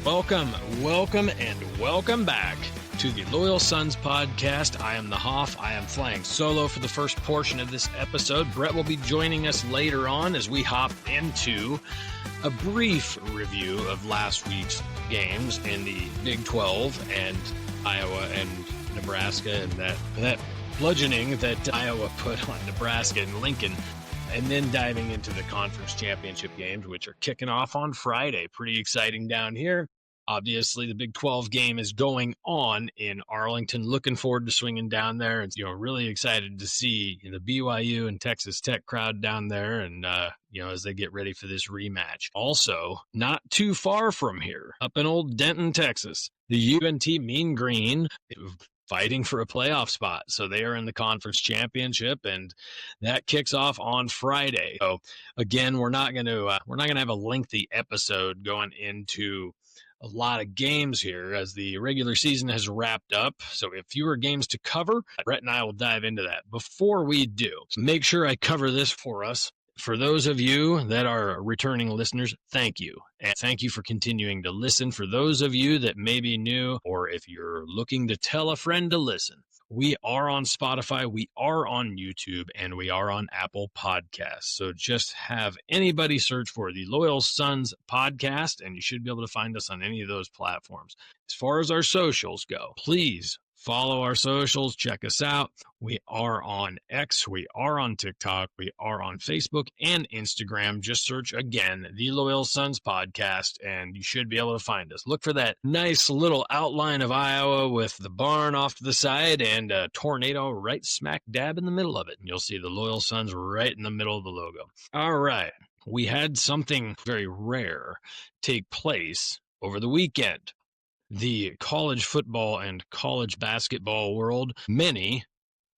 Welcome, and welcome back to the Loyal Sons podcast. I am the Hoff. I am flying solo for the first portion of this episode. Brett will be joining us later on as we hop into a brief review of last week's games in the Big 12 and Iowa and Nebraska, and that bludgeoning that Iowa put on Nebraska and Lincoln. And then diving into the conference championship games, which are kicking off on Friday. Pretty exciting down here. Obviously, the Big 12 game is going on in Arlington. Looking forward to swinging down there. And, really excited to see the BYU and Texas Tech crowd down there and, as they get ready for this rematch. Also, not too far from here, up in old Denton, Texas, the UNT Mean Green fighting for a playoff spot. So they are in the conference championship, and that kicks off on Friday. So again, we're not going to have a lengthy episode going into a lot of games here as the regular season has wrapped up. So we have fewer games to cover. Brett and I will dive into that. Before we do, make sure I cover this for us. For those of you that are returning listeners, thank you. And thank you for continuing to listen. For those of you that may be new, or if you're looking to tell a friend to listen, we are on Spotify, we are on YouTube, and we are on Apple Podcasts. So just have anybody search for the Loyal Sons podcast, and you should be able to find us on any of those platforms. As far as our socials go, please follow our socials. Check us out. We are on X. We are on TikTok. We are on Facebook and Instagram. Just search again, the Loyal Sons podcast, and you should be able to find us. Look for that nice little outline of Iowa with the barn off to the side and a tornado right smack dab in the middle of it. And you'll see the Loyal Sons right in the middle of the logo. All right. We had something very rare take place over the weekend. The college football and college basketball world, many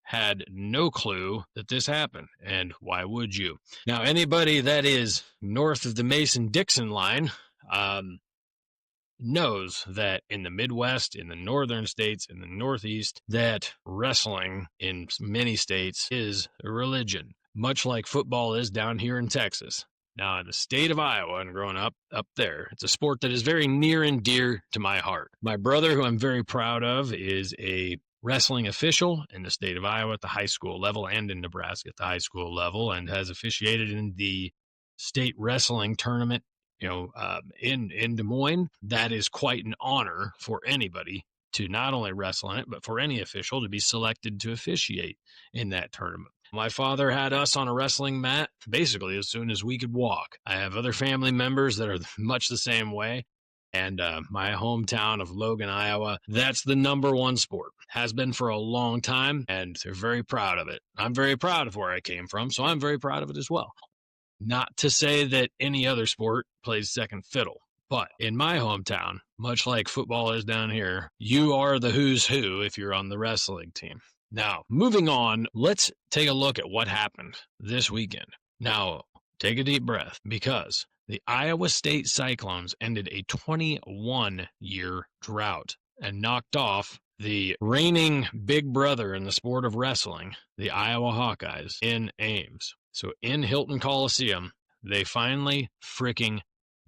had no clue that this happened, and why would you? Now, anybody that is north of the Mason-Dixon line knows that in the Midwest, in the northern states, in the Northeast, that wrestling in many states is a religion, much like football is down here in Texas. Now, in the state of Iowa and growing up there, it's a sport that is very near and dear to my heart. My brother, who I'm very proud of, is a wrestling official in the state of Iowa at the high school level and in Nebraska at the high school level, and has officiated in the state wrestling tournament, in Des Moines. That is quite an honor for anybody to not only wrestle in it, but for any official to be selected to officiate in that tournament. My father had us on a wrestling mat basically as soon as we could walk. I have other family members that are much the same way. And my hometown of Logan, Iowa, that's the number one sport. Has been for a long time, and they're very proud of it. I'm very proud of where I came from, so I'm very proud of it as well. Not to say that any other sport plays second fiddle, but in my hometown, much like football is down here, you are the who's who if you're on the wrestling team. Now, moving on, let's take a look at what happened this weekend. Now, take a deep breath, because the Iowa State Cyclones ended a 21-year drought and knocked off the reigning big brother in the sport of wrestling, the Iowa Hawkeyes, in Ames. So in Hilton Coliseum, they finally freaking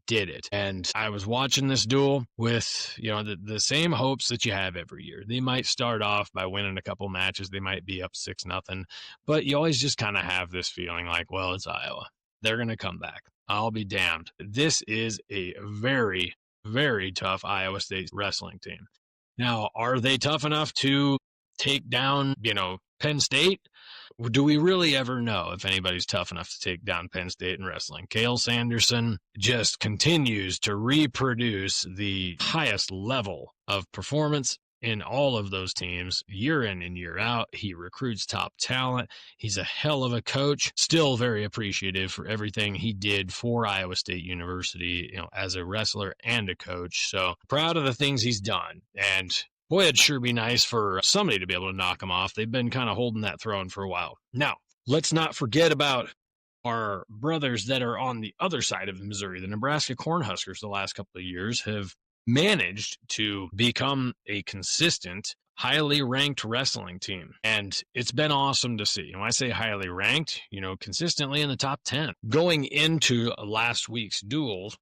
did it. And I was watching this duel with, the same hopes that you have every year. They might start off by winning a couple matches. They might be up 6-0, but you always just kind of have this feeling like, well, it's Iowa. They're going to come back. I'll be damned. This is a very, very tough Iowa State wrestling team. Now, are they tough enough to take down, Penn State? Do we really ever know if anybody's tough enough to take down Penn State in wrestling? Cale Sanderson just continues to reproduce the highest level of performance in all of those teams, year in and year out. He recruits top talent. He's a hell of a coach. Still very appreciative for everything he did for Iowa State University, as a wrestler and a coach. So proud of the things he's done. And boy, it'd sure be nice for somebody to be able to knock him off. They've been kind of holding that throne for a while. Now, let's not forget about our brothers that are on the other side of Missouri. The Nebraska Cornhuskers the last couple of years have managed to become a consistent, highly ranked wrestling team. And it's been awesome to see. When I say highly ranked, consistently in the top 10. Going into last week's duel,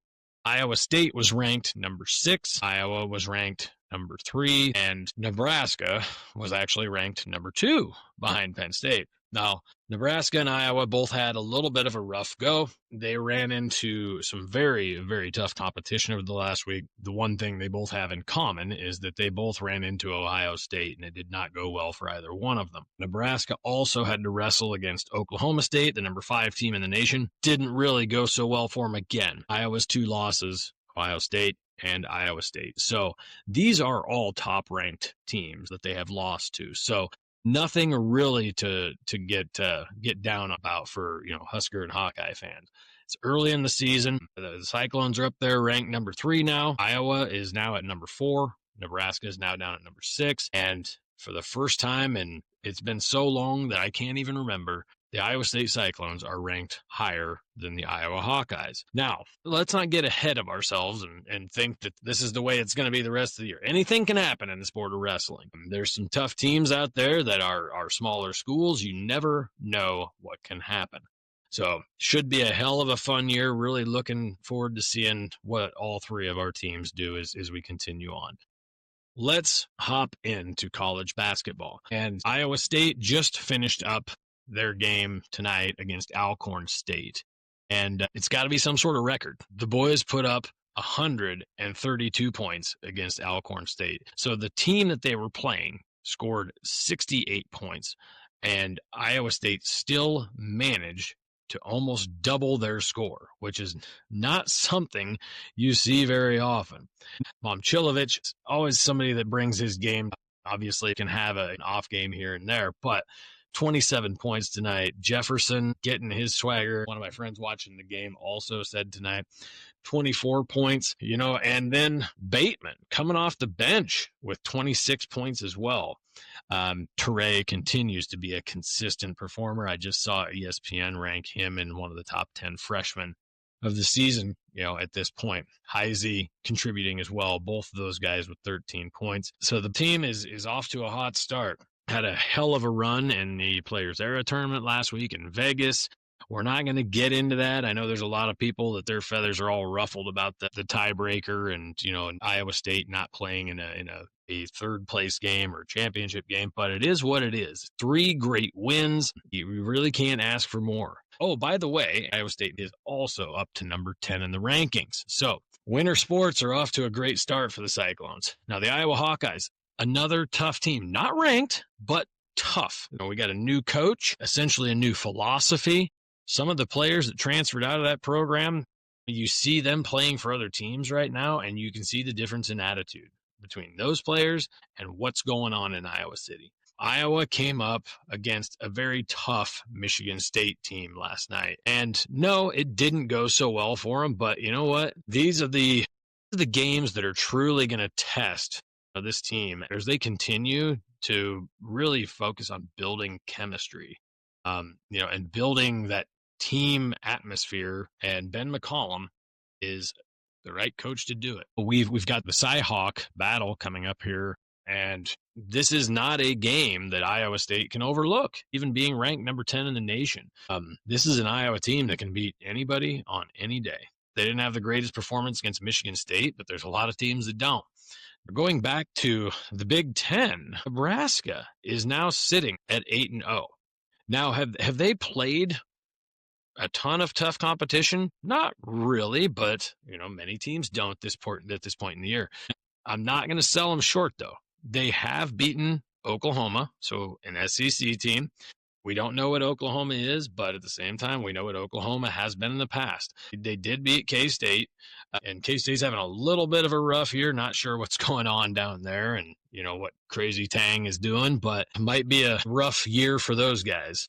Iowa State was ranked number 6. Iowa was ranked number 3. And Nebraska was actually ranked number 2 behind Penn State. Now, Nebraska and Iowa both had a little bit of a rough go. They ran into some very, very tough competition over the last week. The one thing they both have in common is that they both ran into Ohio State, and it did not go well for either one of them. Nebraska also had to wrestle against Oklahoma State, the number 5 team in the nation. Didn't really go so well for them again. Iowa's 2 losses, Ohio State and Iowa State. So these are all top-ranked teams that they have lost to. So nothing really to get down about for, Husker and Hawkeye fans. It's early in the season. The Cyclones are up there ranked number 3 now. Iowa is now at number 4. Nebraska is now down at number 6. And for the first time, and it's been so long that I can't even remember, the Iowa State Cyclones are ranked higher than the Iowa Hawkeyes. Now, let's not get ahead of ourselves and think that this is the way it's going to be the rest of the year. Anything can happen in the sport of wrestling. There's some tough teams out there that are smaller schools. You never know what can happen. So, should be a hell of a fun year. Really looking forward to seeing what all 3 of our teams do as we continue on. Let's hop into college basketball. And Iowa State just finished up their game tonight against Alcorn State. And it's got to be some sort of record. The boys put up 132 points against Alcorn State. So the team that they were playing scored 68 points. And Iowa State still managed to almost double their score, which is not something you see very often. Momchilovich is always somebody that brings his game. Obviously can have an off game here and there, but 27 points tonight. Jefferson getting his swagger. One of my friends watching the game also said tonight, 24 points, and then Bateman coming off the bench with 26 points as well. Teray continues to be a consistent performer. I just saw ESPN rank him in one of the top 10 freshmen of the season, at this point. Heisey contributing as well, both of those guys with 13 points. So the team is off to a hot start. Had a hell of a run in the Players Era tournament last week in Vegas. We're not going to get into that. I know there's a lot of people that their feathers are all ruffled about the tiebreaker and, Iowa State not playing in a third place game or championship game, but it is what it is. 3 great wins. You really can't ask for more. Oh, by the way, Iowa State is also up to number 10 in the rankings. So winter sports are off to a great start for the Cyclones. Now the Iowa Hawkeyes, another tough team, not ranked, but tough. We got a new coach, essentially a new philosophy. Some of the players that transferred out of that program, you see them playing for other teams right now, and you can see the difference in attitude between those players and what's going on in Iowa City. Iowa came up against a very tough Michigan State team last night. And no, it didn't go so well for them, but you know what? These are the games that are truly going to test this team as they continue to really focus on building chemistry, and building that team atmosphere. And Ben McCollum is the right coach to do it. We've got the Cy-Hawk battle coming up here, and this is not a game that Iowa State can overlook, even being ranked number 10 in the nation. This is an Iowa team that can beat anybody on any day. They didn't have the greatest performance against Michigan State, but there's a lot of teams that don't. Going back to the Big Ten, Nebraska is now sitting at 8-0. Now, have they played a ton of tough competition? Not really, but many teams don't at this point in the year. I'm not going to sell them short though. They have beaten Oklahoma, so an SEC team. We don't know what Oklahoma is, but at the same time, we know what Oklahoma has been in the past. They did beat K-State, and K-State's having a little bit of a rough year. Not sure what's going on down there and, what Crazy Tang is doing, but it might be a rough year for those guys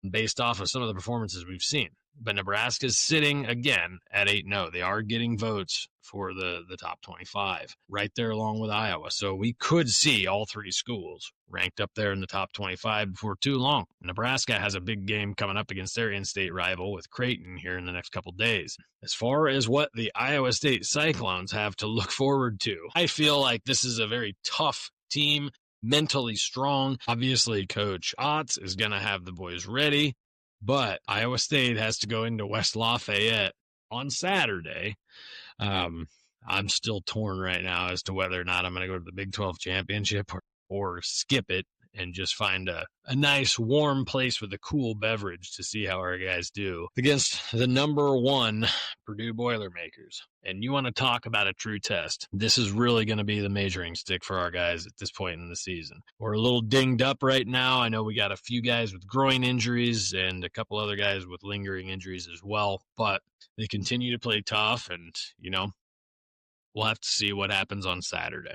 based off of some of the performances we've seen. But Nebraska's sitting again at 8-0. They are getting votes for the top 25, right there along with Iowa. So we could see all 3 schools ranked up there in the top 25 before too long. Nebraska has a big game coming up against their in-state rival with Creighton here in the next couple days. As far as what the Iowa State Cyclones have to look forward to, I feel like this is a very tough team, mentally strong. Obviously, Coach Otts is going to have the boys ready. But Iowa State has to go into West Lafayette on Saturday I'm still torn right now as to whether or not I'm going to go to the Big 12 championship or skip it and just find a nice warm place with a cool beverage to see how our guys do against the number 1 Purdue Boilermakers. And you want to talk about a true test. This is really going to be the measuring stick for our guys at this point in the season. We're a little dinged up right now. I know we got a few guys with groin injuries and a couple other guys with lingering injuries as well, but they continue to play tough, and, we'll have to see what happens on Saturday.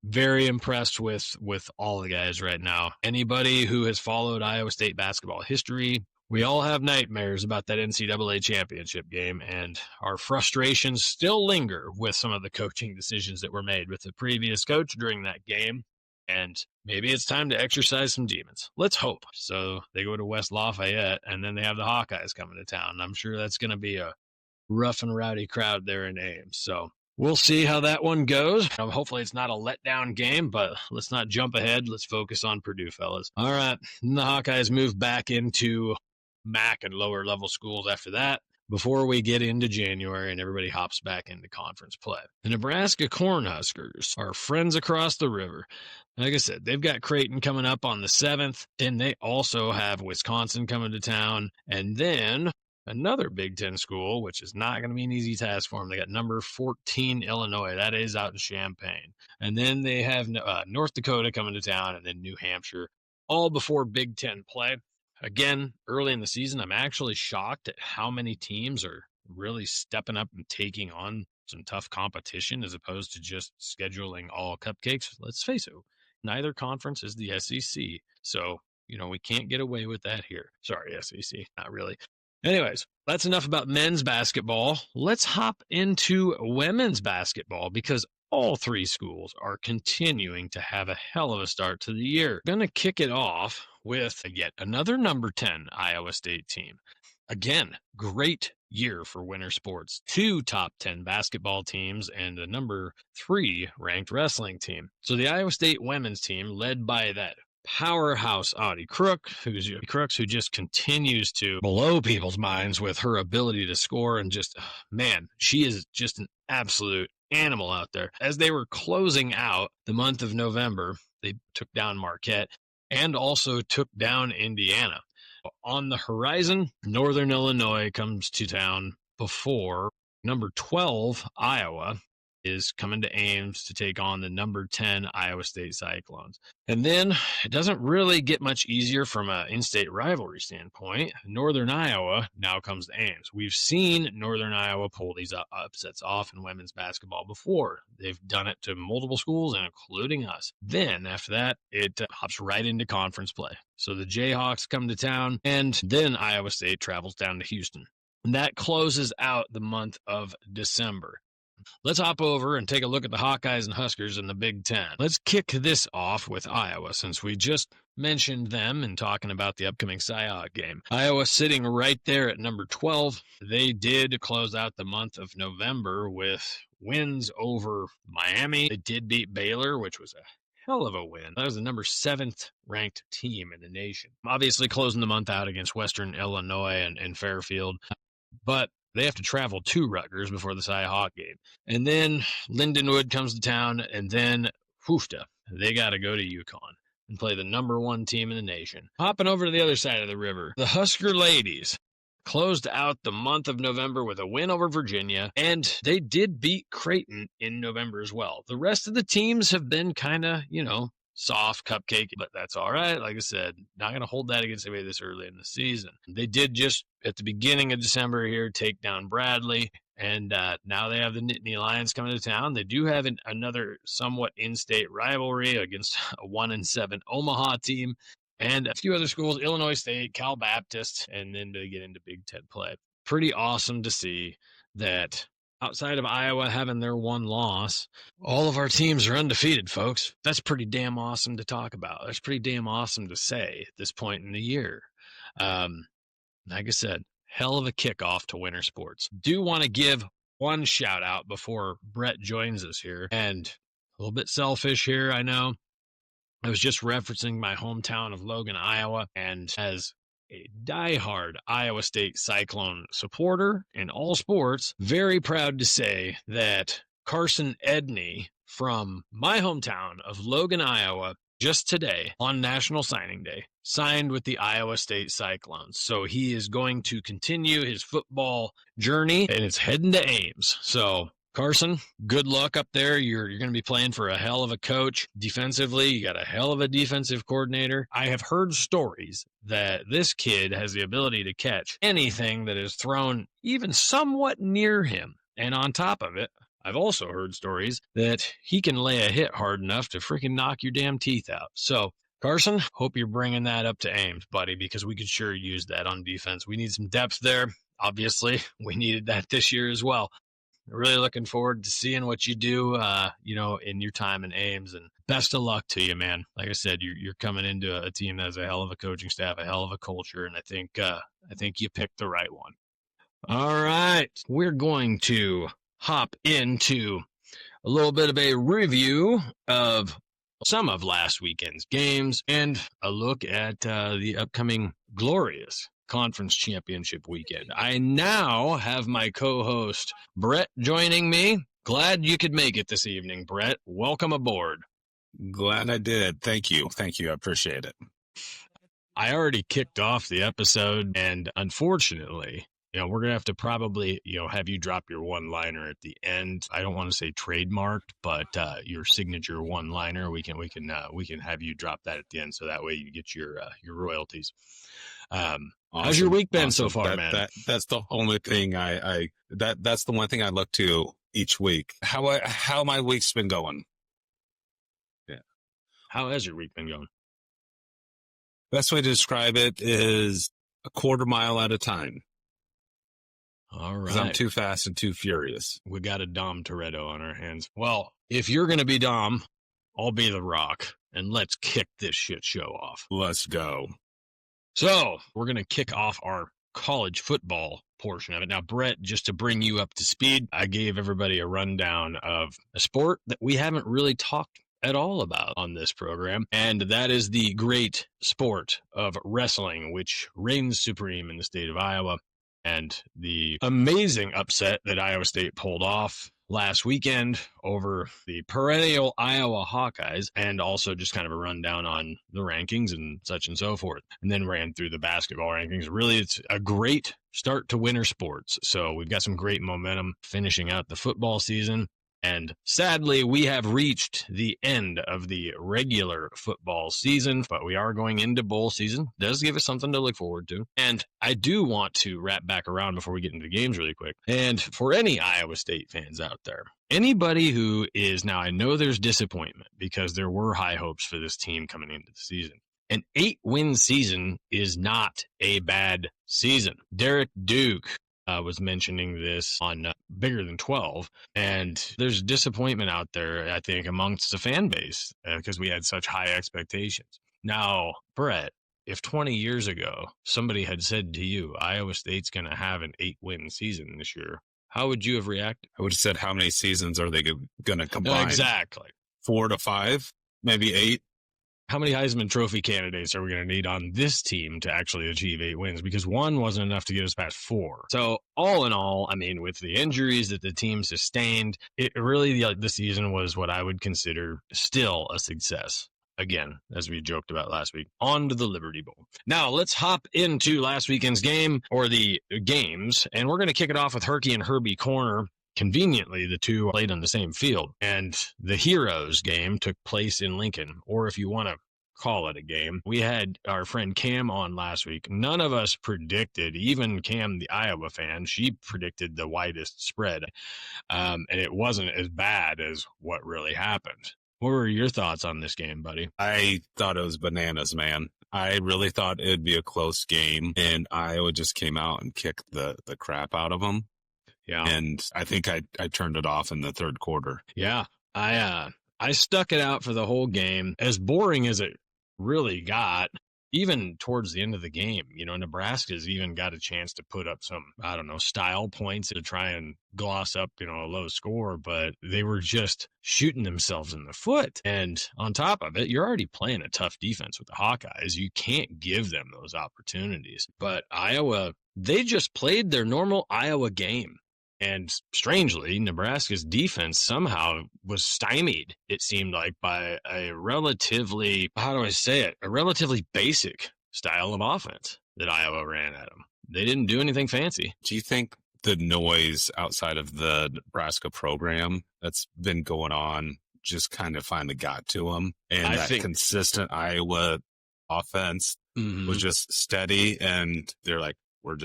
Very impressed with all the guys right now. Anybody who has followed Iowa State basketball history, we all have nightmares about that NCAA championship game, and our frustrations still linger with some of the coaching decisions that were made with the previous coach during that game. And maybe it's time to exercise some demons. Let's hope. So they go to West Lafayette, and then they have the Hawkeyes coming to town. I'm sure that's going to be a rough and rowdy crowd there in Ames. So we'll see how that one goes. Hopefully it's not a letdown game, but let's not jump ahead. Let's focus on Purdue, fellas. All right. And the Hawkeyes move back into MAC and lower level schools after that, before we get into January and everybody hops back into conference play. The Nebraska Cornhuskers are friends across the river. Like I said, they've got Creighton coming up on the 7th, and they also have Wisconsin coming to town. And then another Big Ten school, which is not going to be an easy task for them. They got number 14 Illinois. That is out in Champaign. And then they have North Dakota coming to town, and then New Hampshire, all before Big Ten play. Again, early in the season, I'm actually shocked at how many teams are really stepping up and taking on some tough competition as opposed to just scheduling all cupcakes. Let's face it, neither conference is the SEC. So, we can't get away with that here. Sorry, SEC, not really. Anyways, that's enough about men's basketball. Let's hop into women's basketball, because all 3 schools are continuing to have a hell of a start to the year. Going to kick it off with yet another number 10 Iowa State team. Again, great year for winter sports. 2 top 10 basketball teams and a number 3 ranked wrestling team. So the Iowa State women's team, led by that powerhouse Audie Crooks, who just continues to blow people's minds with her ability to score, and just, man, she is just an absolute animal out there. As they were closing out the month of November, they took down Marquette and also took down Indiana. On the horizon, Northern Illinois comes to town before number 12 Iowa is coming to Ames to take on the number 10 Iowa State Cyclones. And then it doesn't really get much easier from an in-state rivalry standpoint. Northern Iowa now comes to Ames. We've seen Northern Iowa pull these upsets off in women's basketball before. They've done it to multiple schools, including us. Then after that, it hops right into conference play. So the Jayhawks come to town, and then Iowa State travels down to Houston. And that closes out the month of December. Let's hop over and take a look at the Hawkeyes and Huskers in the Big Ten. Let's kick this off with Iowa, since we just mentioned them in talking about the upcoming Cy-Hawk game. Iowa sitting right there at number 12. They did close out the month of November with wins over Miami. They did beat Baylor, which was a hell of a win. That was the number 7th ranked team in the nation. Obviously closing the month out against Western Illinois and Fairfield. But they have to travel to Rutgers before the Cy-Hawk game. And then Lindenwood comes to town, and then Hoofda. They got to go to UConn and play the number 1 team in the nation. Hopping over to the other side of the river, the Husker ladies closed out the month of November with a win over Virginia, and they did beat Creighton in November as well. The rest of the teams have been kind of, soft cupcake, but that's all right. Like I said, not going to hold that against anybody this early in the season. They did just at the beginning of December here take down Bradley, and now they have the Nittany Lions coming to town. They do have another somewhat in-state rivalry against a 1-7 Omaha team and a few other schools, Illinois State, Cal Baptist, and then they get into Big Ten play. Pretty awesome to see that outside of Iowa having their 1 loss, all of our teams are undefeated, folks. That's pretty damn awesome to talk about. That's pretty damn awesome to say at this point in the year. Like I said, hell of a kickoff to winter sports. Do want to give one shout out before Brett joins us here. And a little bit selfish here, I know. I was just referencing my hometown of Logan, Iowa. And as a diehard Iowa State Cyclone supporter in all sports, very proud to say that Carson Edney from my hometown of Logan, Iowa, just today on National Signing Day, signed with the Iowa State Cyclones. So he is going to continue his football journey, and it's heading to Ames. So Carson, good luck up there. You're going to be playing for a hell of a coach defensively. You got a hell of a defensive coordinator. I have heard stories that this kid has the ability to catch anything that is thrown even somewhat near him. And on top of it, I've also heard stories that he can lay a hit hard enough to freaking knock your damn teeth out. So, Carson, hope you're bringing that up to Ames, buddy, because we could sure use that on defense. We need some depth there. Obviously, we needed that this year as well. Really looking forward to seeing what you do, in your time in Ames, and best of luck to you, man. Like I said, you're coming into a team that has a hell of a coaching staff, a hell of a culture, and I think you picked the right one. All right, we're going to hop into a little bit of a review of some of last weekend's games and a look at the upcoming glorious conference championship weekend. I now have my co-host Brett joining me. Glad you could make it this evening, Brett. Welcome aboard. Glad I did. Thank you. I appreciate it. I already kicked off the episode, and unfortunately, we're going to have to probably, have you drop your one-liner at the end. I don't want to say trademarked, but your signature one-liner, we can have you drop that at the end, so that way you get your royalties. Awesome. How's your week been so far, man? That's the only thing that's the one thing I look to each week. How my week's been going. Yeah. How has your week been going? Best way to describe it is a quarter mile at a time. All right. Because I'm too fast and too furious. We got a Dom Toretto on our hands. Well, if you're going to be Dom, I'll be The Rock, and let's kick this shit show off. Let's go. So we're going to kick off our college football portion of it. Now, Brett, just to bring you up to speed, I gave everybody a rundown of a sport that we haven't really talked at all about on this program, and that is the great sport of wrestling, which reigns supreme in the state of Iowa. And the amazing upset that Iowa State pulled off last weekend over the perennial Iowa Hawkeyes, and also just kind of a rundown on the rankings and such and so forth. And then ran through the basketball rankings. Really, it's a great start to winter sports. So we've got some great momentum finishing out the football season. And sadly, we have reached the end of the regular football season, but we are going into bowl season. It does give us something to look forward to. And I do want to wrap back around before we get into the games really quick. And for any Iowa State fans out there, anybody who is, now I know there's disappointment because there were high hopes for this team coming into the season. An 8-win season is not a bad season. Derek Duke was mentioning this on Bigger Than 12, and there's disappointment out there, I think, amongst the fan base because we had such high expectations. Now, Brett, if 20 years ago somebody had said to you, Iowa State's going to have an 8-win season this year, how would you have reacted? I would have said, how many seasons are they going to combine? Exactly. 4 to 5, maybe 8. How many Heisman Trophy candidates are we going to need on this team to actually achieve 8 wins? Because 1 wasn't enough to get us past 4. So all in all, I mean, with the injuries that the team sustained, it really, the season was what I would consider still a success. Again, as we joked about last week, on to the Liberty Bowl. Now, let's hop into last weekend's game, or the games, and we're going to kick it off with Herky and Herbie Corner. Conveniently, the two played on the same field, and the Heroes game took place in Lincoln, or if you want to call it a game. We had our friend Cam on last week. None of us predicted, even Cam, the Iowa fan, she predicted the widest spread, and it wasn't as bad as what really happened. What were your thoughts on this game, buddy? I thought it was bananas, man. I really thought it'd be a close game, and Iowa just came out and kicked the crap out of them. Yeah. And I think I turned it off in the third quarter. Yeah. I stuck it out for the whole game. As boring as it really got, even towards the end of the game, Nebraska's even got a chance to put up some, I don't know, style points to try and gloss up, a low score, but they were just shooting themselves in the foot. And on top of it, you're already playing a tough defense with the Hawkeyes. You can't give them those opportunities. But Iowa, they just played their normal Iowa game. And strangely, Nebraska's defense somehow was stymied, it seemed like, by a relatively, how do I say it, a relatively basic style of offense that Iowa ran at them. They didn't do anything fancy. Do you think the noise outside of the Nebraska program that's been going on just kind of finally got to them? And that consistent Iowa offense was just steady, and they're like, we're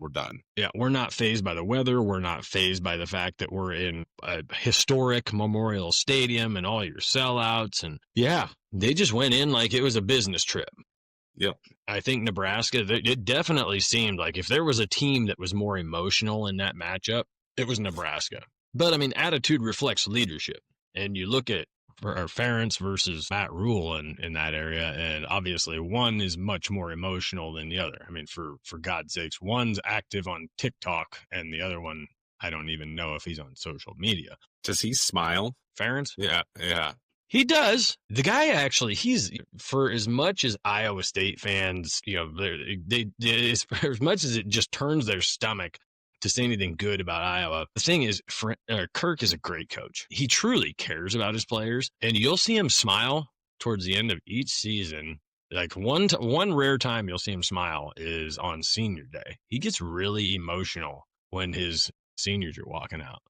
done. Yeah, we're not fazed by the weather. We're not fazed by the fact that we're in a historic Memorial Stadium and all your sellouts. And yeah, they just went in like it was a business trip. Yep. I think Nebraska, it definitely seemed like if there was a team that was more emotional in that matchup, it was Nebraska. But I mean, attitude reflects leadership. And you look at Ferentz versus Matt Rule in that area, and obviously one is much more emotional than the other. I mean, for God's sakes, one's active on TikTok and the other one, I don't even know if he's on social media. Does he smile? Ferentz? Yeah. He does. The guy actually, he's, for as much as Iowa State fans, they as much as it just turns their stomach to say anything good about Iowa. The thing is, Kirk is a great coach. He truly cares about his players, and you'll see him smile towards the end of each season. Like one rare time you'll see him smile is on senior day. He gets really emotional when his seniors are walking out.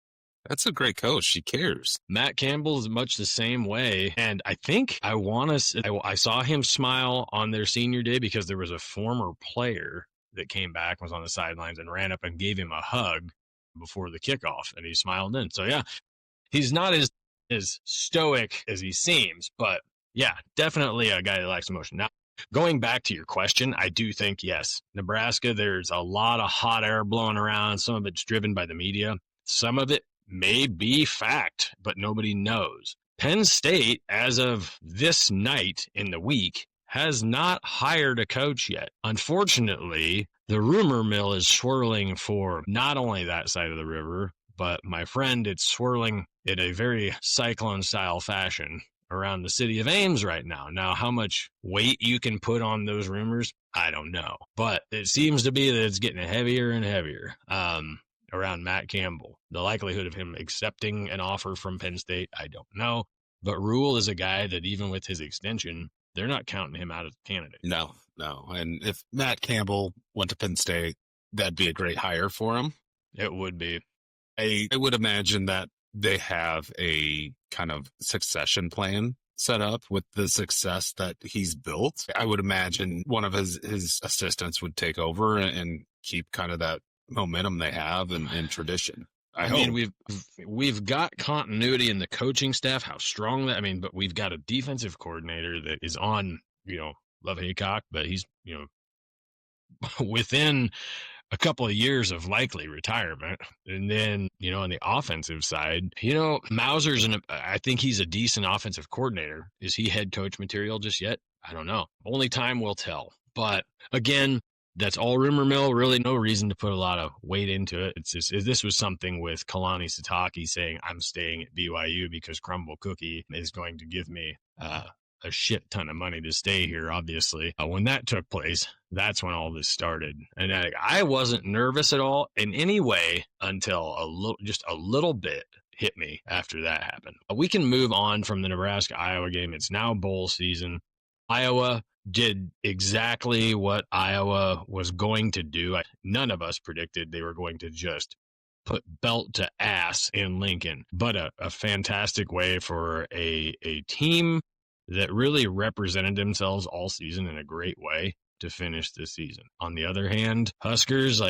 That's a great coach. He cares. Matt Campbell is much the same way. And I think I saw him smile on their senior day because there was a former player that came back, was on the sidelines, and ran up and gave him a hug before the kickoff, and he smiled in. So yeah, he's not as stoic as he seems, but yeah, definitely a guy that likes emotion. Now, going back to your question, I do think, yes, Nebraska, there's a lot of hot air blowing around. Some of it's driven by the media. Some of it may be fact, but nobody knows. Penn State, as of this night in the week, has not hired a coach yet. Unfortunately, the rumor mill is swirling for not only that side of the river, but my friend, it's swirling in a very Cyclone-style fashion around the city of Ames right now. Now, how much weight you can put on those rumors, I don't know. But it seems to be that it's getting heavier and heavier around Matt Campbell. The likelihood of him accepting an offer from Penn State, I don't know. But Rule is a guy that even with his extension, they're not counting him out as a candidate. No. And if Matt Campbell went to Penn State, that'd be a great hire for him. It would be. I would imagine that they have a kind of succession plan set up with the success that he's built. I would imagine one of his assistants would take over and keep kind of that momentum they have and tradition. I mean, we've got continuity in the coaching staff, how strong that, but we've got a defensive coordinator that is on, Love Haycock, but he's, within a couple of years of likely retirement. And then, on the offensive side, Mauser's, I think he's a decent offensive coordinator. Is he head coach material just yet? I don't know. Only time will tell. But again, that's all rumor mill. Really no reason to put a lot of weight into it. It's just, this was something with Kalani Sitake saying, I'm staying at BYU because Crumble Cookie is going to give me a shit ton of money to stay here, obviously. When that took place, that's when all this started. And I wasn't nervous at all in any way until just a little bit hit me after that happened. We can move on from the Nebraska-Iowa game. It's now bowl season. Iowa did exactly what Iowa was going to do. None of us predicted they were going to just put belt to ass in Lincoln, but a fantastic way for a team that really represented themselves all season in a great way to finish this season. On the other hand, Huskers,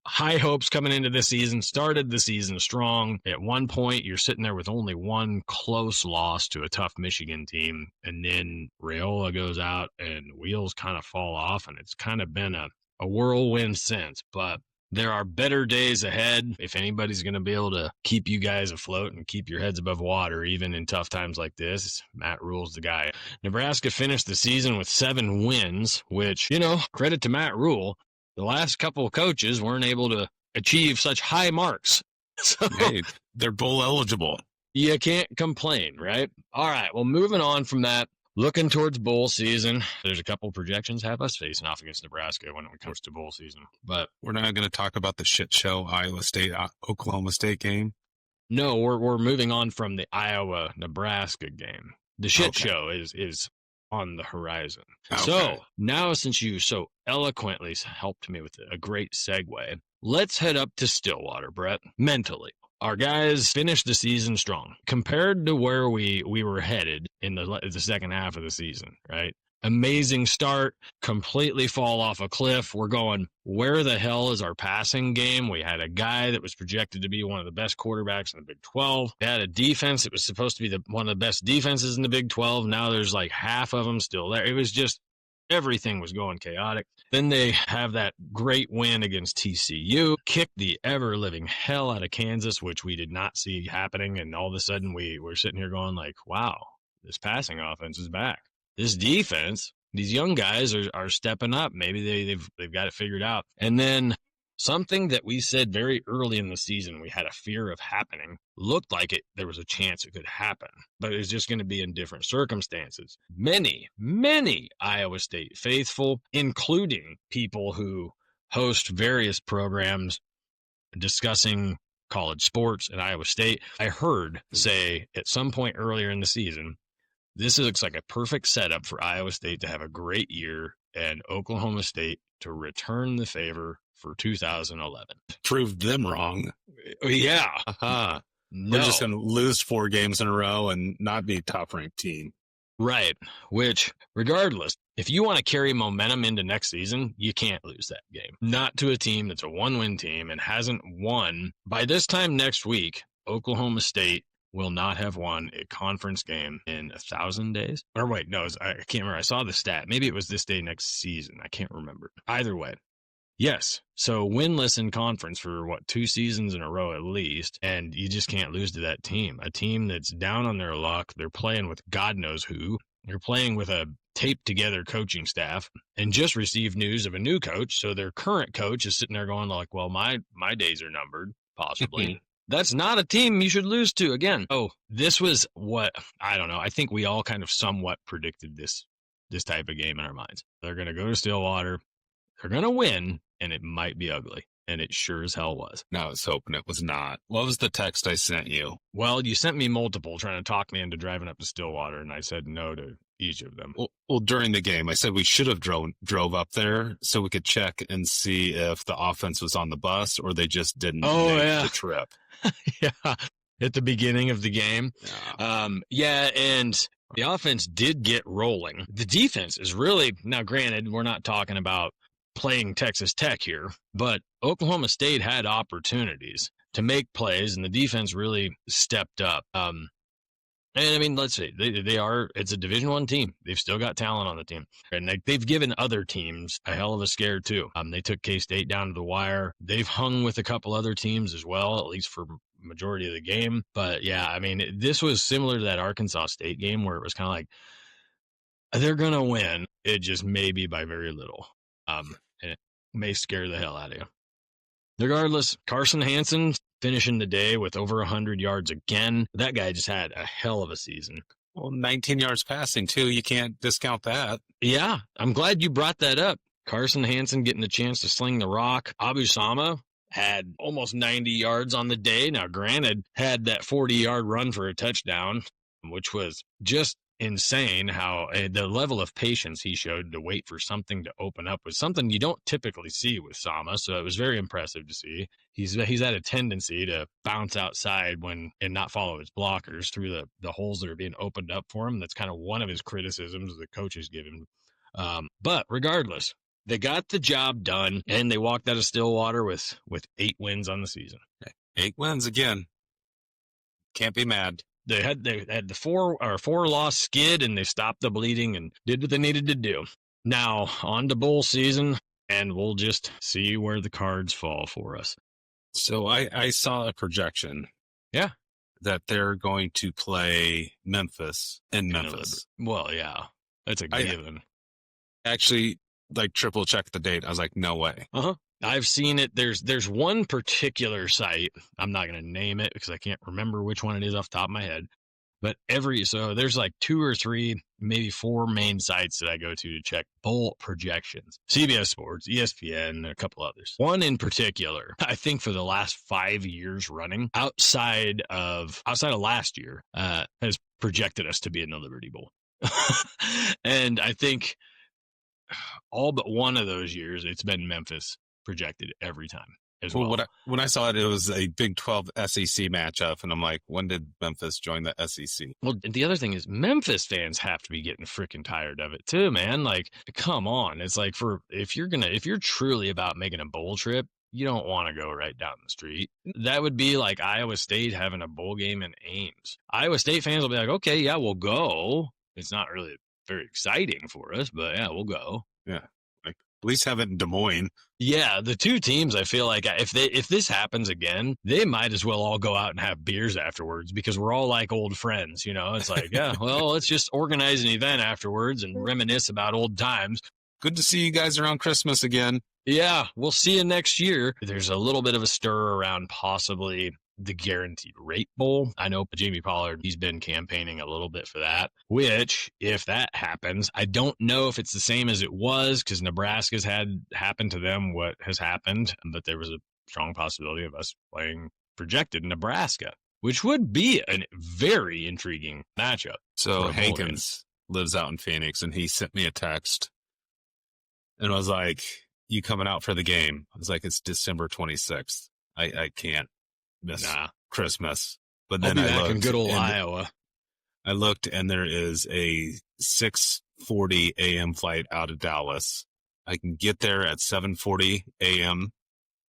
high hopes coming into this season, started the season strong. At one point, you're sitting there with only one close loss to a tough Michigan team, and then Raiola goes out and wheels kind of fall off, and it's kind of been a whirlwind since. But There are better days ahead. If anybody's going to be able to keep you guys afloat and keep your heads above water, even in tough times like this, Matt Rule's the guy. Nebraska finished the season with 7 wins, which, credit to Matt Rule. The last couple of coaches weren't able to achieve such high marks. So hey, they're bowl eligible. You can't complain, right? All right, well, moving on from that, looking towards bowl season, there's a couple projections have us facing off against Nebraska when it comes to bowl season. But we're not going to talk about the shit show Iowa State, Oklahoma State game. No, we're moving on from the Iowa-Nebraska game. The shit show is on the horizon. Okay. So now, since you so eloquently helped me with a great segue, let's head up to Stillwater, Brett, mentally. Our guys finished the season strong compared to where we were headed in the second half of the season, right? Amazing start, completely fall off a cliff. We're going, where the hell is our passing game? We had a guy that was projected to be one of the best quarterbacks in the Big 12. They had a defense that was supposed to be one of the best defenses in the Big 12. Now there's like half of them still there. It was just, everything was going chaotic. Then they have that great win against TCU, kicked the ever-living hell out of Kansas, which we did not see happening. And all of a sudden we're sitting here going like, wow, this passing offense is back. This defense, these young guys are stepping up. Maybe they've got it figured out. And then something that we said very early in the season, we had a fear of happening, looked like there was a chance it could happen, but it was just going to be in different circumstances. Many Iowa State faithful, including people who host various programs discussing college sports at Iowa State, I heard say at some point earlier in the season, this looks like a perfect setup for Iowa State to have a great year and Oklahoma State to return the favor for 2011. Proved them wrong. Yeah. Uh-huh. No. We're just going to lose 4 games in a row and not be a top-ranked team. Right. Which, regardless, if you want to carry momentum into next season, you can't lose that game. Not to a team that's a 1-win team and hasn't won. By this time next week, Oklahoma State will not have won a conference game in 1,000 days. Or wait, no, I can't remember. I saw the stat. Maybe it was this day next season. I can't remember. Either way. Yes. So winless in conference for 2 seasons in a row at least. And you just can't lose to that team. A team that's down on their luck. They're playing with God knows who. You're playing with a taped together coaching staff and just received news of a new coach. So their current coach is sitting there going like, well, my days are numbered, possibly. That's not a team you should lose to again. Oh, this was what, I don't know. I think we all kind of somewhat predicted this type of game in our minds. They're going to go to Stillwater. They're going to win, and it might be ugly. And it sure as hell was. No, I was hoping it was not. What was the text I sent you? Well, you sent me multiple trying to talk me into driving up to Stillwater, and I said no to each of them. Well, during the game, I said we should have drove up there so we could check and see if the offense was on the bus or they just didn't make the trip. Yeah, at the beginning of the game. Yeah. And the offense did get rolling. The defense is really, now granted, we're not talking about playing Texas Tech here, but Oklahoma State had opportunities to make plays, and the defense really stepped up. And I mean, let's see, it's a Division I team. They've still got talent on the team. And they've given other teams a hell of a scare too. They took K-State down to the wire. They've hung with a couple other teams as well, at least for majority of the game. But yeah, I mean, this was similar to that Arkansas State game where it was kind of like, they're going to win. It just may be by very little. And it may scare the hell out of you. Regardless, Carson Hansen finishing the day with over 100 yards again. That guy just had a hell of a season. Well, 19 yards passing, too. You can't discount that. Yeah, I'm glad you brought that up. Carson Hansen getting the chance to sling the rock. Abu Sama had almost 90 yards on the day. Now, granted, had that 40-yard run for a touchdown, which was just insane how the level of patience he showed to wait for something to open up was something you don't typically see with Sama. So it was very impressive to see. He's had a tendency to bounce outside and not follow his blockers through the holes that are being opened up for him. That's kind of one of his criticisms the coaches give him. But regardless, they got the job done and they walked out of Stillwater with 8 wins on the season. 8 wins again. Can't be mad. They had the 4-loss skid, and they stopped the bleeding and did what they needed to do. Now, on to bowl season. and we'll just see where the cards fall for us. So I saw a projection. Yeah. That they're going to play Memphis in Memphis. Well, yeah, that's a given. Actually, like triple check the date. I was like, no way. I've seen it. There's one particular site. I'm not going to name it because I can't remember which one it is off the top of my head. But so there's like 2 or 3, maybe 4 main sites that I go to check bowl projections. CBS Sports, ESPN, and a couple others. One in particular, I think for the last 5 years running, outside of last year, has projected us to be in the Liberty Bowl. And I think all but one of those years, it's been Memphis projected every time. When I saw it, it was a Big 12 SEC matchup, and I'm like, when did Memphis join the SEC? Well, the other thing is Memphis fans have to be getting freaking tired of it too, man. Like, come on. It's like if you're truly about making a bowl trip, you don't want to go right down the street. That would be like Iowa State having a bowl game in Ames. Iowa State fans will be like, okay, yeah, we'll go. It's not really very exciting for us, but yeah, we'll go. Yeah. At least have it in Des Moines. Yeah, the two teams, I feel like if this happens again, they might as well all go out and have beers afterwards because we're all like old friends, you know? It's like, yeah, well, let's just organize an event afterwards and reminisce about old times. Good to see you guys around Christmas again. Yeah, we'll see you next year. There's a little bit of a stir around possibly the Guaranteed Rate Bowl. I know Jamie Pollard, he's been campaigning a little bit for that, which, if that happens, I don't know if it's the same as it was because Nebraska's had happened to them what has happened, but there was a strong possibility of us playing projected Nebraska, which would be a very intriguing matchup. So Hankins lives out in Phoenix, and he sent me a text and was like, you coming out for the game? I was like, it's December 26th. I can't miss Christmas. But then I'll be I back looked in good old Iowa. I looked, and there is a 6:40 a.m. flight out of Dallas. I can get there at 7:40 a.m.,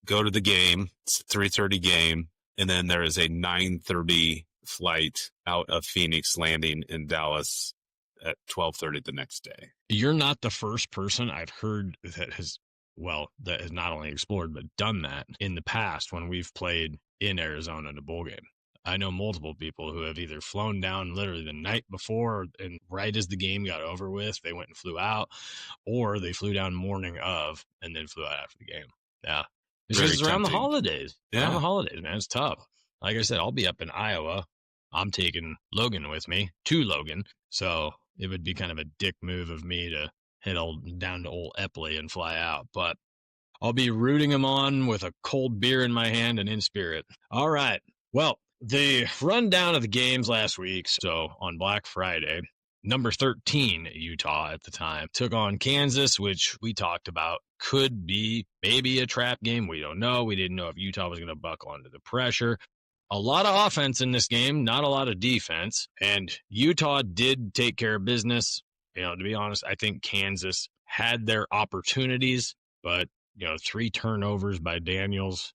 go to the game. It's a 3:30 game. And then there is a 9:30 flight out of Phoenix landing in Dallas at 12:30 the next day. You're not the first person I've heard that has not only explored, but done that in the past when we've played in Arizona in a bowl game. I know multiple people who have either flown down literally the night before and right as the game got over with, they went and flew out, or they flew down morning of and then flew out after the game. Yeah. It's just around the holidays. Yeah. Around the holidays, man. It's tough. Like I said, I'll be up in Iowa. I'm taking Logan with me to Logan. So it would be kind of a dick move of me to head down to old Epley and fly out. But I'll be rooting him on with a cold beer in my hand and in spirit. All right. Well, the rundown of the games last week. So on Black Friday, number 13, Utah at the time, took on Kansas, which we talked about could be maybe a trap game. We don't know. We didn't know if Utah was going to buckle under the pressure. A lot of offense in this game, not a lot of defense. And Utah did take care of business. You know, to be honest, I think Kansas had their opportunities, but 3 turnovers by Daniels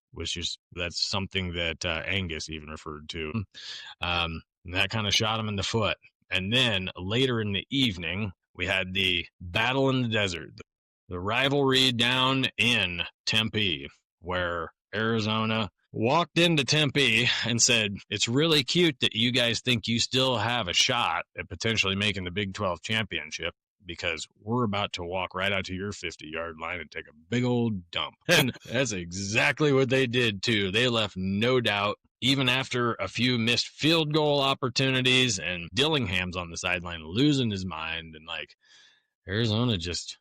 that's something that Angus even referred to. And that kind of shot him in the foot. And then later in the evening, we had the battle in the desert, the rivalry down in Tempe, where Arizona walked into Tempe and said, it's really cute that you guys think you still have a shot at potentially making the Big 12 championship, because we're about to walk right out to your 50-yard line and take a big old dump. And that's exactly what they did, too. They left no doubt, even after a few missed field goal opportunities and Dillingham's on the sideline losing his mind. And, Arizona just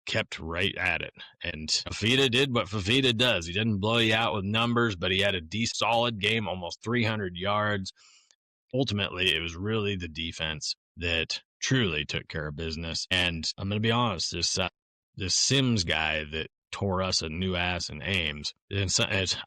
kept right at it. And Fafita did what Fafita does. He didn't blow you out with numbers, but he had a solid game, almost 300 yards. Ultimately, it was really the defense that truly took care of business. And I'm going to be honest, this Sims guy that tore us a new ass in Ames, and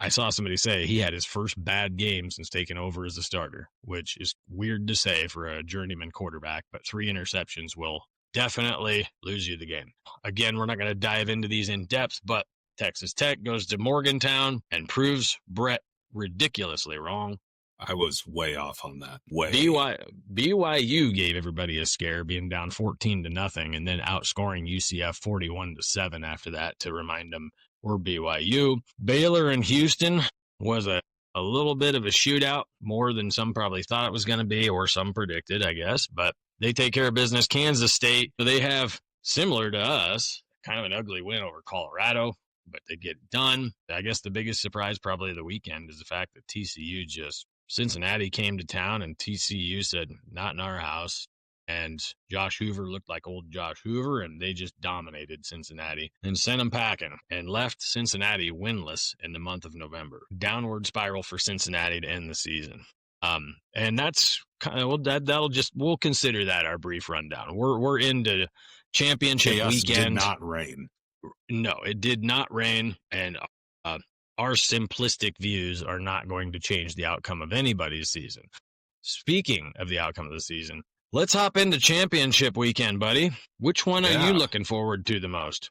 I saw somebody say he had his first bad game since taking over as a starter, which is weird to say for a journeyman quarterback, but 3 interceptions will definitely lose you the game. Again, we're not going to dive into these in depth, but Texas Tech goes to Morgantown and proves Brett ridiculously wrong. I was way off on that. Way. BYU gave everybody a scare, being down 14-0, and then outscoring UCF 41-7 after that to remind them we're BYU. Baylor and Houston was a little bit of a shootout, more than some probably thought it was going to be, or some predicted, I guess. But they take care of business. Kansas State, they have, similar to us, kind of an ugly win over Colorado, but they get it done. I guess the biggest surprise probably of the weekend is the fact that Cincinnati came to town and TCU said, not in our house. And Josh Hoover looked like old Josh Hoover, and they just dominated Cincinnati and sent them packing and left Cincinnati winless in the month of November. Downward spiral for Cincinnati to end the season. And that's kind of, we'll consider that our brief rundown. We're into championship weekend. Did not rain. No, it did not rain, and our simplistic views are not going to change the outcome of anybody's season. Speaking of the outcome of the season, let's hop into championship weekend, buddy. Which one are you looking forward to the most?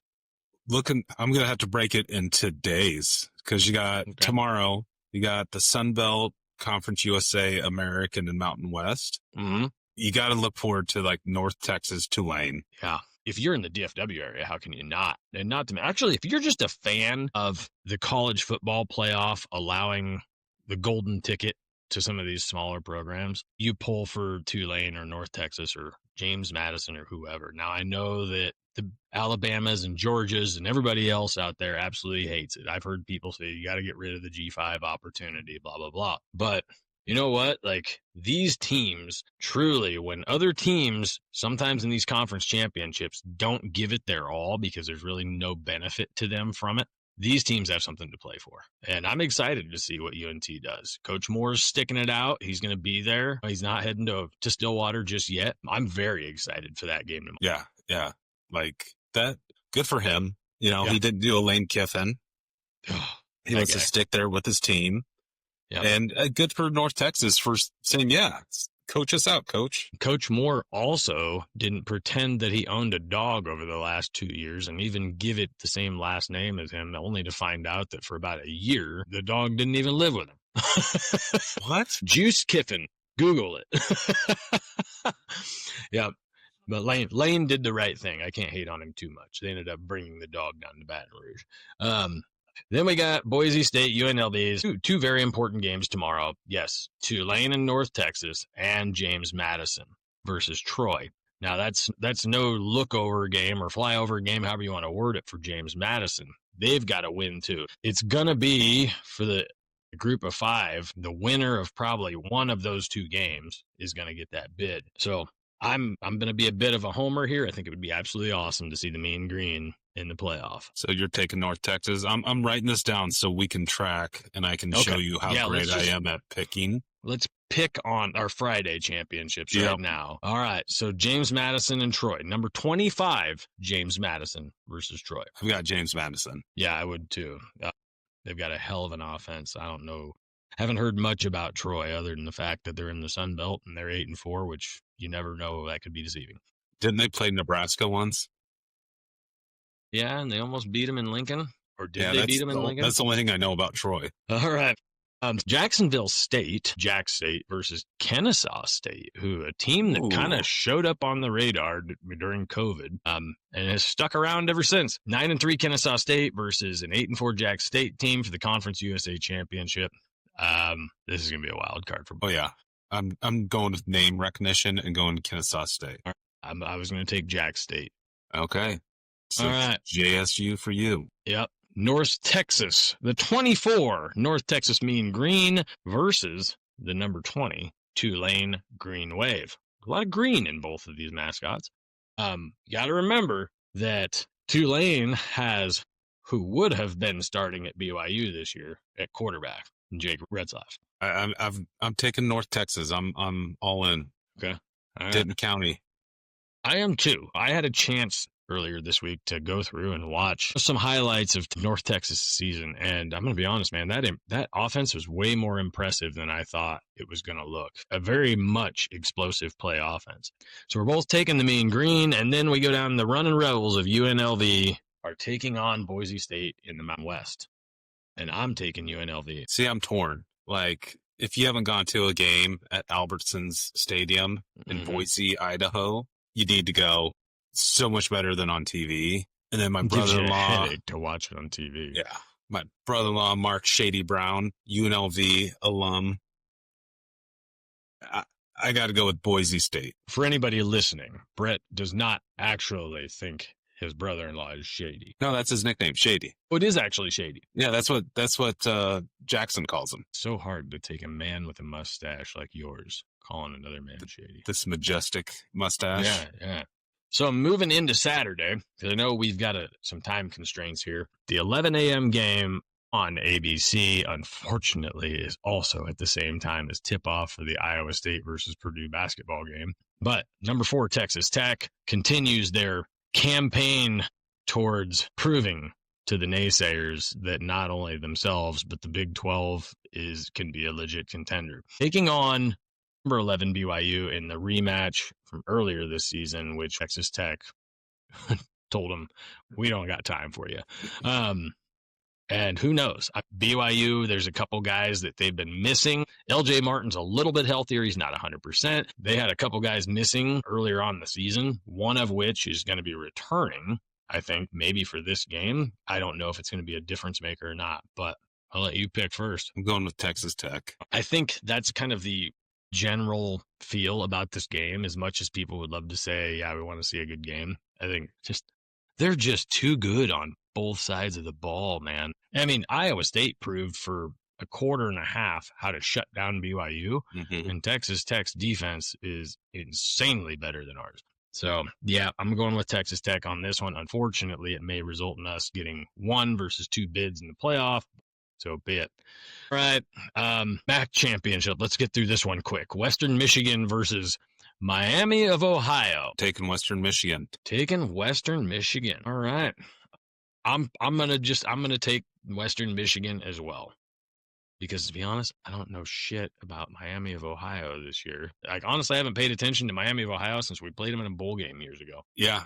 I'm going to have to break it into days, because you got tomorrow, you got the Sun Belt, Conference USA, American, and Mountain West. Mm-hmm. You got to look forward to like North Texas, Tulane. Yeah. If you're in the DFW area, how can you not? And not to actually, if you're just a fan of the college football playoff allowing the golden ticket to some of these smaller programs, you pull for Tulane or North Texas or James Madison or whoever. Now, I know that the Alabamas and Georgias and everybody else out there absolutely hates it. I've heard people say you got to get rid of the G5 opportunity, blah, blah, blah. But you know what? Like, these teams, truly, when other teams, sometimes in these conference championships, don't give it their all because there's really no benefit to them from it, these teams have something to play for. And I'm excited to see what UNT does. Coach Moore's sticking it out. He's going to be there. He's not heading to Stillwater just yet. I'm very excited for that game tomorrow. Yeah. Like, that, good for him. You know, he didn't do a Lane Kiffin. He wants to stick there with his team. Yep. And good for North Texas for saying, coach us out, coach. Coach Moore also didn't pretend that he owned a dog over the last 2 years and even give it the same last name as him, only to find out that for about a year, the dog didn't even live with him. What? Juice Kiffin. Google it. Yeah. But Lane did the right thing. I can't hate on him too much. They ended up bringing the dog down to Baton Rouge. Then we got Boise State, UNLVs, two very important games tomorrow. Yes, Tulane and North Texas, and James Madison versus Troy. Now, that's no lookover game or flyover game, however you want to word it, for James Madison. They've got to win, too. It's going to be, for the group of five, the winner of probably one of those two games is going to get that bid. So I'm going to be a bit of a homer here. I think it would be absolutely awesome to see the Mean Green in the playoff. So you're taking North Texas. I'm writing this down so we can track and I can show you how great I am at picking. Let's pick on our Friday championships right now. All right. So James Madison and Troy. Number 25, James Madison versus Troy. I've got James Madison. Yeah, I would too. They've got a hell of an offense. I don't know. Haven't heard much about Troy other than the fact that they're in the Sun Belt and they're 8-4, which you never know. That could be deceiving. Didn't they play Nebraska once? Yeah, and they almost beat them in Lincoln. Or did they beat them in Lincoln? That's the only thing I know about Troy. All right. Jacksonville State, Jack State versus Kennesaw State, a team that kind of showed up on the radar during COVID and has stuck around ever since. 9-3 Kennesaw State versus an 8-4 Jack State team for the Conference USA Championship. This is going to be a wild card for both. Oh, yeah. I'm going with name recognition and going to Kennesaw State. I was going to take Jack State. Okay. So all right. JSU for you. Yep. North Texas, the 24 North Texas Mean Green versus the number 20 Tulane Green Wave. A lot of green in both of these mascots. You got to remember that Tulane has who would have been starting at BYU this year at quarterback, Jake Retzlaff. I'm taking North Texas. I'm all in. Okay. All right. Denton County. I am too. I had a chance earlier this week to go through and watch some highlights of North Texas season. And I'm going to be honest, man, that offense was way more impressive than I thought it was going to look. A very much explosive play offense. So we're both taking the Mean Green, and then we go down the Running Rebels of UNLV are taking on Boise State in the Mountain West. And I'm taking UNLV. See, I'm torn. Like, if you haven't gone to a game at Albertsons Stadium in Boise, Idaho, you need to go. It's so much better than on TV. And then my brother-in-law, headache to watch it on TV. Yeah. My brother-in-law, Mark Shady Brown, UNLV alum. I got to go with Boise State. For anybody listening, Brett does not actually think his brother-in-law is shady. No, that's his nickname, Shady. Oh, it is actually Shady. Yeah, that's what Jackson calls him. So hard to take a man with a mustache like yours, calling another man shady. This majestic mustache. Yeah. So moving into Saturday, because I know we've got some time constraints here. The 11 a.m. game on ABC, unfortunately, is also at the same time as tip-off for the Iowa State versus Purdue basketball game. But number 4, Texas Tech, continues their campaign towards proving to the naysayers that not only themselves, but the Big 12 can be a legit contender. Taking on number 11 BYU in the rematch from earlier this season, which Texas Tech told them, we don't got time for you. And who knows? BYU, there's a couple guys that they've been missing. LJ Martin's a little bit healthier. He's not 100%. They had a couple guys missing earlier on in the season, one of which is going to be returning, I think, maybe for this game. I don't know if it's going to be a difference maker or not, but I'll let you pick first. I'm going with Texas Tech. I think that's kind of the general feel about this game. As much as people would love to say, yeah, we want to see a good game, I think they're just too good on both sides of the ball, man. I mean, Iowa State proved for a quarter and a half how to shut down BYU, and Texas Tech's defense is insanely better than ours. So, yeah, I'm going with Texas Tech on this one. Unfortunately, it may result in us getting 1 versus 2 bids in the playoff. So be it. All right, MAC championship. Let's get through this one quick. Western Michigan versus Miami of Ohio. Taking Western Michigan. All right. I'm gonna take Western Michigan as well. Because to be honest, I don't know shit about Miami of Ohio this year. Like, honestly, I haven't paid attention to Miami of Ohio since we played them in a bowl game years ago. Yeah.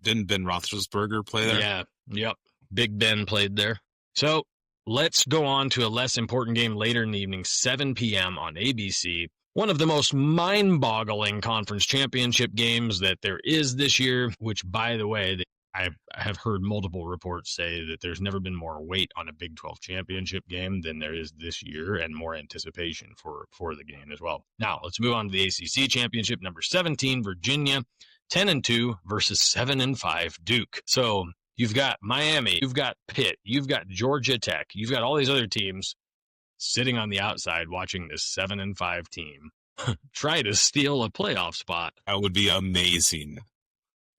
Didn't Ben Roethlisberger play there? Yeah. Yep. Big Ben played there. So let's go on to a less important game later in the evening, 7 p.m. on ABC. One of the most mind-boggling conference championship games that there is this year, which, by the way, I have heard multiple reports say that there's never been more weight on a Big 12 championship game than there is this year, and more anticipation for the game as well. Now, let's move on to the ACC championship. Number 17, Virginia, 10-2 versus 7-5 Duke. So you've got Miami, you've got Pitt, you've got Georgia Tech, you've got all these other teams sitting on the outside watching this 7-5 team try to steal a playoff spot. That would be amazing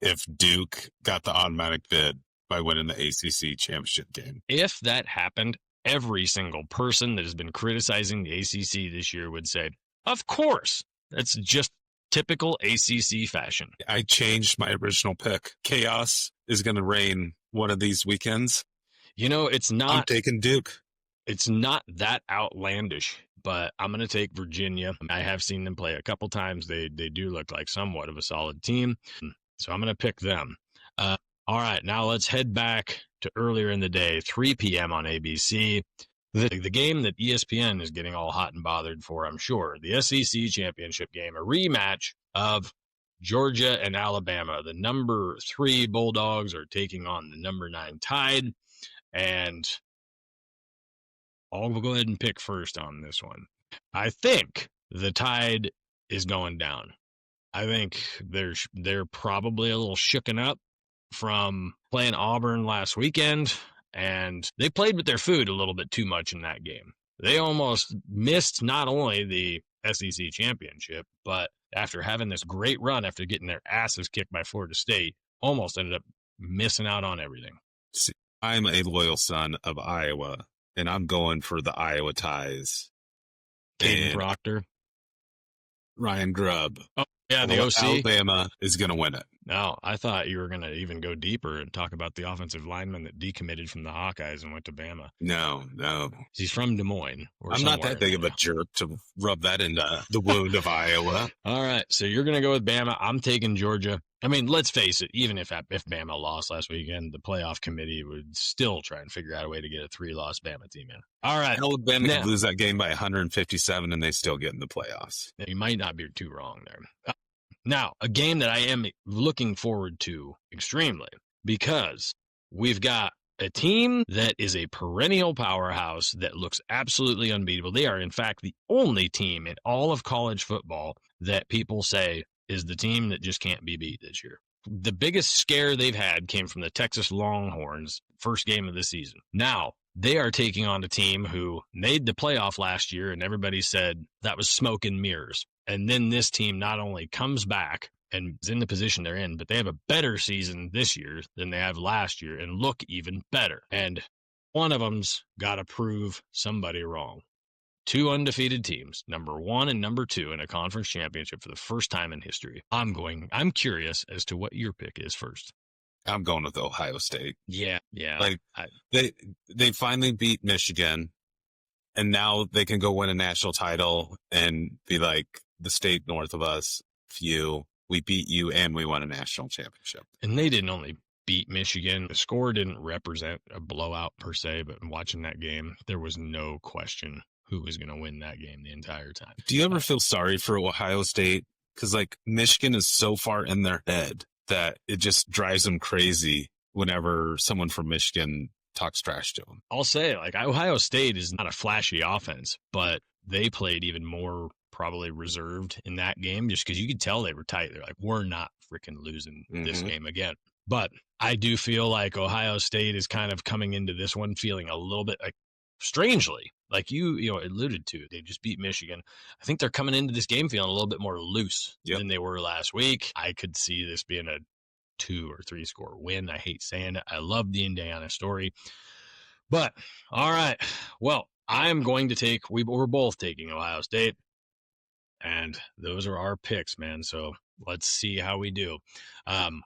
if Duke got the automatic bid by winning the ACC championship game. If that happened, every single person that has been criticizing the ACC this year would say, of course, that's just typical ACC fashion. I changed my original pick. Chaos is going to reign one of these weekends. You know, I'm taking Duke. It's not that outlandish, but I'm going to take Virginia. I have seen them play a couple times. They do look like somewhat of a solid team. So I'm going to pick them. All right, now let's head back to earlier in the day, 3 p.m. on ABC. The game that ESPN is getting all hot and bothered for, I'm sure. The SEC championship game, a rematch of Georgia and Alabama. The number 3 Bulldogs are taking on the number 9 Tide. And I'll go ahead and pick first on this one. I think the Tide is going down. I think they're probably a little shooken up from playing Auburn last weekend, and they played with their food a little bit too much in that game. They almost missed not only the SEC championship, but after having this great run after getting their asses kicked by Florida State, almost ended up missing out on everything. See, I'm a loyal son of Iowa, and I'm going for the Iowa Ties. Caden Proctor. Ryan Grubb. Oh, yeah, the OC. Alabama is going to win it. No, I thought you were going to even go deeper and talk about the offensive lineman that decommitted from the Hawkeyes and went to Bama. No. He's from Des Moines. I'm not that big of a jerk to rub that into the wound of Iowa. All right, so you're going to go with Bama. I'm taking Georgia. I mean, let's face it, even if Bama lost last weekend, the playoff committee would still try and figure out a way to get a 3-loss Bama team in. All right. Alabama could lose that game by 157 and they still get in the playoffs. You might not be too wrong there. Now, a game that I am looking forward to extremely, because we've got a team that is a perennial powerhouse that looks absolutely unbeatable. They are, in fact, the only team in all of college football that people say is the team that just can't be beat this year. The biggest scare they've had came from the Texas Longhorns, first game of the season. Now, they are taking on a team who made the playoff last year, and everybody said that was smoke and mirrors. And then this team not only comes back and is in the position they're in, but they have a better season this year than they have last year and look even better. And one of them's got to prove somebody wrong. 2 undefeated teams, number 1 and number 2 in a conference championship for the first time in history. I'm curious as to what your pick is first. I'm going with Ohio State. Yeah. Like they finally beat Michigan, and now they can go win a national title and be like the state north of us. We beat you and we won a national championship. And they didn't only beat Michigan. The score didn't represent a blowout per se, but watching that game, there was no question who was going to win that game the entire time. Do you ever feel sorry for Ohio State? Because like Michigan is so far in their head that it just drives them crazy whenever someone from Michigan talks trash to them. I'll say, like, Ohio State is not a flashy offense, but they played even more probably reserved in that game just because you could tell they were tight. They're like, we're not freaking losing this game again. But I do feel like Ohio State is kind of coming into this one feeling a little bit like strangely, like you alluded to, they just beat Michigan. I think they're coming into this game feeling a little bit more loose than they were last week. I could see this being a 2 or 3 score win. I hate saying it. I love the Indiana story. But, all right. Well, I'm going to take, we're both taking Ohio State. And those are our picks, man. So let's see how we do. And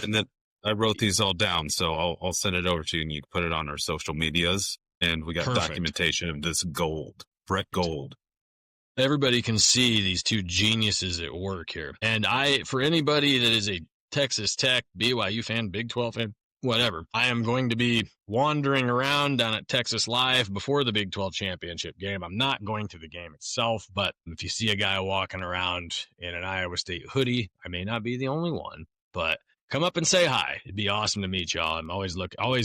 then I wrote these all down, so I'll send it over to you and you can put it on our social medias. And we got documentation of this gold, Brett Gold. Everybody can see these 2 geniuses at work here. And for anybody that is a Texas Tech, BYU fan, Big 12 fan, whatever, I am going to be wandering around down at Texas Live before the Big 12 championship game. I'm not going to the game itself, but if you see a guy walking around in an Iowa State hoodie, I may not be the only one, but come up and say hi. It'd be awesome to meet y'all. I'm always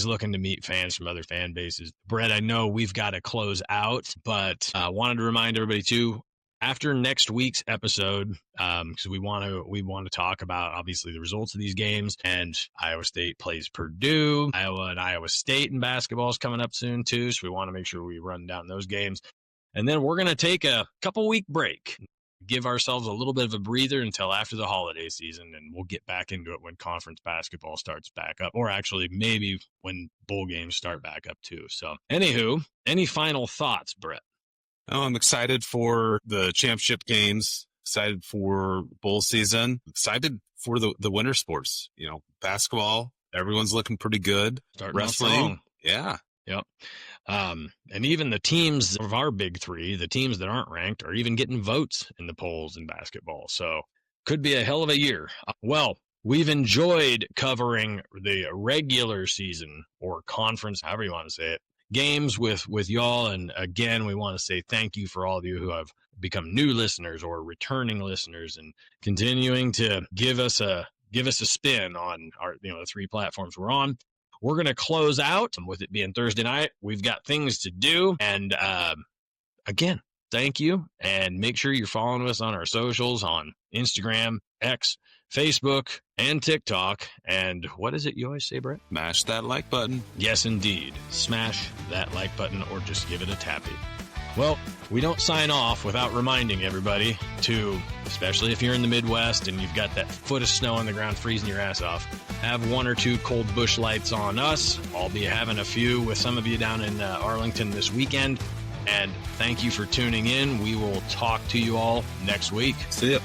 looking to meet fans from other fan bases. Brett, I know we've got to close out, but I wanted to remind everybody too, after next week's episode, because we want to talk about obviously the results of these games, and Iowa State plays Purdue, Iowa and Iowa State in basketball is coming up soon too, so we want to make sure we run down those games, and then we're going to take a couple week break, give ourselves a little bit of a breather until after the holiday season, and we'll get back into it when conference basketball starts back up, or actually maybe when bowl games start back up too. So, anywho, any final thoughts, Brett? Oh, I'm excited for the championship games, excited for bowl season, excited for the winter sports. Basketball, everyone's looking pretty good. Wrestling, yeah. Yep. And even the teams of our big 3, the teams that aren't ranked, are even getting votes in the polls in basketball. So could be a hell of a year. Well, we've enjoyed covering the regular season or conference, however you want to say it, games with y'all. And again, we want to say thank you for all of you who have become new listeners or returning listeners and continuing to give us a spin on our, the 3 platforms we're on. We're going to close out with it being Thursday night. We've got things to do. And again, thank you. And make sure you're following us on our socials on Instagram, X, Facebook, and TikTok. And what is it you always say, Brett? Smash that like button. Yes, indeed. Smash that like button or just give it a tappy. Well, we don't sign off without reminding everybody to, especially if you're in the Midwest and you've got that foot of snow on the ground freezing your ass off, have 1 or 2 cold bush lights on us. I'll be having a few with some of you down in Arlington this weekend. And thank you for tuning in. We will talk to you all next week. See ya.